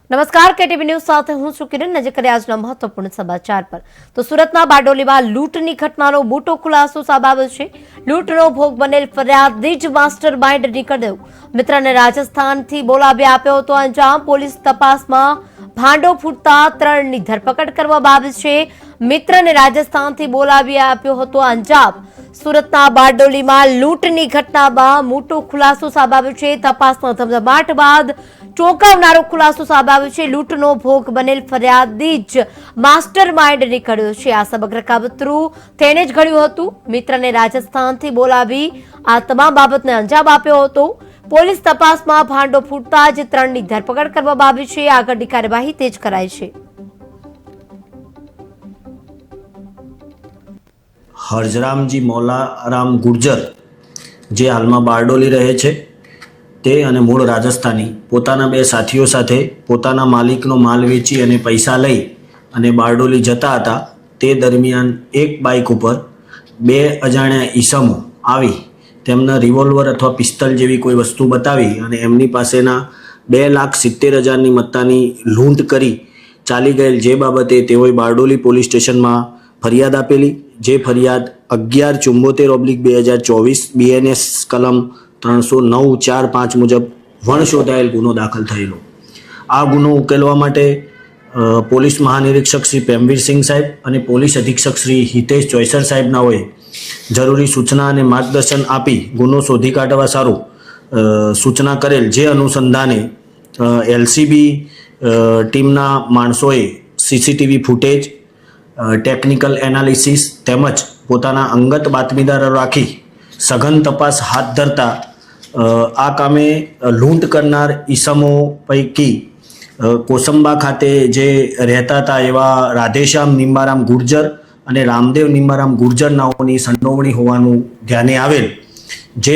નમસ્કાર, KTV news સાથે હું છું કિરણ. નજર કરીએ આજના મહત્વપૂર્ણ સમાચાર પર. તો સુરતના બારડોલીમાં લૂંટની ઘટનાનો મોટો ખુલાસો સામે આવ્યો છે. લૂંટનો ભોગ બનેલ ફરિયાદી જ માસ્ટર માઇન્ડ નીકળ્યો. મિત્રને રાજસ્થાનથી બોલાવી આપ્યો હતો અંજામ. પોલીસ તપાસમાં ભાંડો ફૂટતા 3ની ધરપકડ કરવામાં આવી છે. મિત્રને રાજસ્થાનથી બોલાવી આપ્યો હતો અંજામ. સુરતના બારડોલીમાં લૂંટની ઘટનામાં મોટો ખુલાસો સામે આવ્યો છે. તપાસના ધમધમાટ બાદ ચોંકાવનારો ખુલાસો સામે આવ્યો છે. લૂંટનો ભોગ બનેલ ફરિયાદી જ માસ્ટર માઇન્ડ નીકળ્યો છે. આ સમગ્ર કાવતરું તેણે જ ઘડ્યું હતું. મિત્રને રાજસ્થાનથી બોલાવી આ તમામ બાબતને અંજામ આપ્યો હતો. પોલીસ તપાસમાં ભાંડો ફૂટતા જ 3ની ધરપકડ કરવામાં આવી છે. આગળની કાર્યવાહી તેજ કરાઈ છે. હરજરામજી મોલારામ ગુર્જર જે હાલમાં બારડોલી રહે છે તે અને મૂળ રાજસ્થાની પોતાના બે સાથીઓ સાથે પોતાના માલિકનો માલ વેચી અને પૈસા લઈ અને બારડોલી જતા હતા. તે દરમિયાન એક બાઇક ઉપર બે અજાણ્યા ઈસમો આવી તેમના રિવોલ્વર અથવા પિસ્તલ જેવી કોઈ વસ્તુ બતાવી અને એમની પાસેના 2,70,000ની મત્તાની લૂંટ કરી ચાલી ગયેલ. જે બાબતે તેઓએ બારડોલી પોલીસ સ્ટેશનમાં ફરિયાદ આપેલી. જે ફરિયાદ 1174/2024 BNS કલમ 309(4)(5) મુજબ વણશોધાયેલ ગુનો દાખલ થયેલો. આ ગુનો ઉકેલવા માટે પોલીસ મહાનિરીક્ષક શ્રી પ્રેમવીરસિંહ સાહેબ અને પોલીસ અધિક્ષક શ્રી હિતેશ ચોઈસર સાહેબનાઓએ જરૂરી સૂચના અને માર્ગદર્શન આપી ગુનો શોધી કાઢવા સારું સૂચના કરેલ. જે અનુસંધાને LCB ટીમના માણસોએ CCTV ફૂટેજ, ટેકનિકલ એનાલિસિસ તેમજ પોતાના અંગત બાતમીદારો રાખી સઘન તપાસ હાથ ધરતા આ કામે લૂંટ કરનાર ઈસમો પૈકી કોસંબા ખાતે જે રહેતા હતા એવા રાધેશ્યામ નિંબારામ ગુર્જર અને રામદેવ નિંબારામ ગુર્જર નાઓની સંડોવણી હોવાનું ધ્યાને આવેલ. જે